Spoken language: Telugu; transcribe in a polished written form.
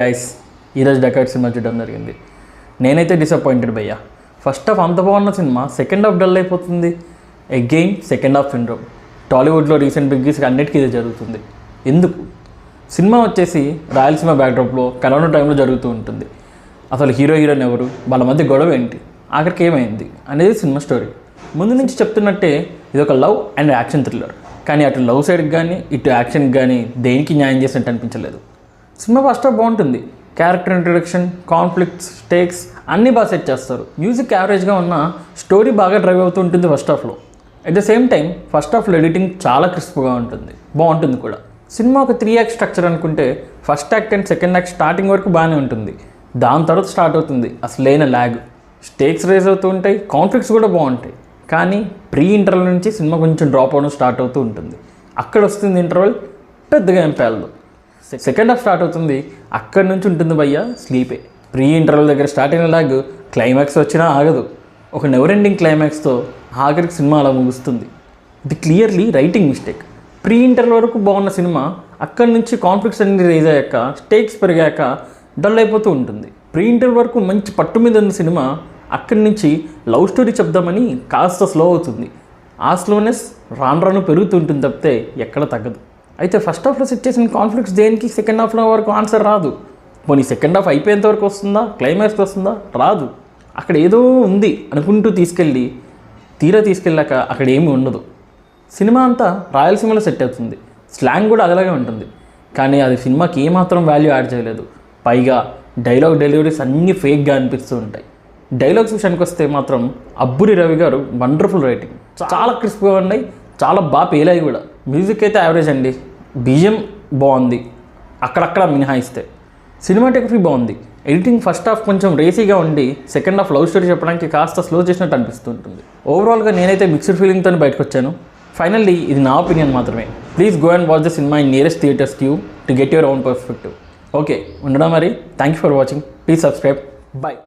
గైస్ ఈరోజు డకాయిట్ సినిమా చూడడం జరిగింది. నేనైతే డిసప్పాయింటెడ్ భయ్యా. ఫస్ట్ హాఫ్ అంత బాగున్న సినిమా సెకండ్ హాఫ్ డల్ అయిపోతుంది. Again second half syndrome. టాలీవుడ్లో రీసెంట్ బిగ్గీస్ అన్నిటికీ ఇది జరుగుతుంది. ఎందుకు? సినిమా వచ్చేసి రాయలసీమ బ్యాక్డ్రాప్లో కరోనా టైంలో జరుగుతూ ఉంటుంది. అసలు హీరోయిన్ ఎవరు, వాళ్ళ మధ్య గొడవ ఏంటి, ఆఖరికి ఏమైంది అనేది సినిమా స్టోరీ. ముందు నుంచి చెప్తున్నట్టే ఇది ఒక లవ్ అండ్ యాక్షన్ థ్రిల్లర్. కానీ అటు లవ్ సైడ్కి కానీ ఇటు యాక్షన్కి కానీ దేనికి న్యాయం చేసినట్టు అనిపించలేదు. సినిమా ఫస్ట్ హాఫ్ బాగుంటుంది. క్యారెక్టర్ ఇంట్రడక్షన్, కాన్ఫ్లిక్ట్స్, స్టేక్స్ అన్నీ బాగా సెట్ చేస్తారు. మ్యూజిక్ యావరేజ్గా ఉన్న స్టోరీ బాగా డ్రైవ్ అవుతూ ఉంటుంది ఫస్ట్ హాఫ్లో. At the same time first హాఫ్లో ఎడిటింగ్ చాలా క్రిస్ప్గా ఉంటుంది, బాగుంటుంది కూడా. సినిమా ఒక 3 యాక్ట్ స్ట్రక్చర్ అనుకుంటే first act and second act starting వరకు బాగానే ఉంటుంది. దాని తర్వాత స్టార్ట్ అవుతుంది అసలైన ల్యాగ్. స్టేక్స్ రేజ్ అవుతూ ఉంటాయి, కాన్ఫ్లిక్ట్స్ కూడా బాగుంటాయి. కానీ ప్రీ ఇంటర్వల్ నుంచి సినిమా కొంచెం డ్రాప్ అవడం స్టార్ట్ అవుతూ ఉంటుంది. అక్కడ వస్తుంది ఇంటర్వల్, పెద్దగా ఏం పేలదు. సెకండ్ హాఫ్ స్టార్ట్ అవుతుంది, అక్కడి నుంచి ఉంటుంది భయ్యా స్లీపే. ప్రీ ఇంటర్వల్ దగ్గర స్టార్ట్ అయిన లాగ్ క్లైమాక్స్ వచ్చినా ఆగదు. ఒక నెవర్ ఎండింగ్ క్లైమాక్స్తో ఆఖరికి సినిమా అలా ముగుస్తుంది. ఇది clearly writing mistake. Pre interval వరకు బాగున్న సినిమా అక్కడి నుంచి కాన్ఫ్లిక్ట్స్ అన్ని రేజ్ అయ్యాక, స్టేక్స్ పెరిగాక డల్ అయిపోతూ ఉంటుంది. ప్రీ ఇంటర్వల్ వరకు మంచి పట్టు మీద ఉన్న సినిమా అక్కడి నుంచి లవ్ స్టోరీ చెప్దామని కాస్త స్లో అవుతుంది. ఆ స్లోనెస్ రాను రాను పెరుగుతుంటుంది తప్పితే ఎక్కడ తగ్గదు. అయితే ఫస్ట్ హాఫ్లో సెట్ చేసిన కాన్ఫ్లిక్ట్స్ దేనికి సెకండ్ హాఫ్లో వరకు ఆన్సర్ రాదు. పోనీ సెకండ్ హాఫ్ అయిపోయేంత వరకు వస్తుందా, క్లైమాక్స్కి వస్తుందా? రాదు. అక్కడ ఏదో ఉంది అనుకుంటూ తీసుకెళ్ళాక అక్కడ ఏమీ ఉండదు. సినిమా అంతా రాయలసీమలో సెట్ అవుతుంది. స్లాంగ్ కూడా అదలాగే ఉంటుంది. కానీ అది సినిమాకి ఏమాత్రం వాల్యూ యాడ్ చేయలేదు. పైగా డైలాగ్ డెలివరీస్ అన్నీ ఫేక్గా అనిపిస్తూ ఉంటాయి. డైలాగ్స్ విషయానికి వస్తే మాత్రం అబ్బురి రవి గారు వండర్ఫుల్ రైటింగ్, చాలా క్రిస్ప్గా ఉన్నాయి, చాలా బాగా పేలాయి కూడా. మ్యూజిక్ అయితే యావరేజ్ అండి. బీజిఎం బాగుంది అక్కడక్కడ మినహాయిస్తే. సినిమాటోగ్రఫీ బాగుంది. ఎడిటింగ్ ఫస్ట్ హాఫ్ కొంచెం రేసీగా ఉండి సెకండ్ హాఫ్ లవ్ స్టోరీ చెప్పడానికి కాస్త స్లో చేసినట్టు అనిపిస్తుంటుంది. ఓవరాల్గా నేనైతే మిక్స్డ్ ఫీలింగ్తో బయటకు వచ్చాను. ఫైనల్లీ ఇది నా ఒపీనియన్ మాత్రమే. Please go and watch the cinema in nearest theatres queue to get your own perspective. Okay, ఉండడం మరి. Thank you for watching. Please subscribe. Bye.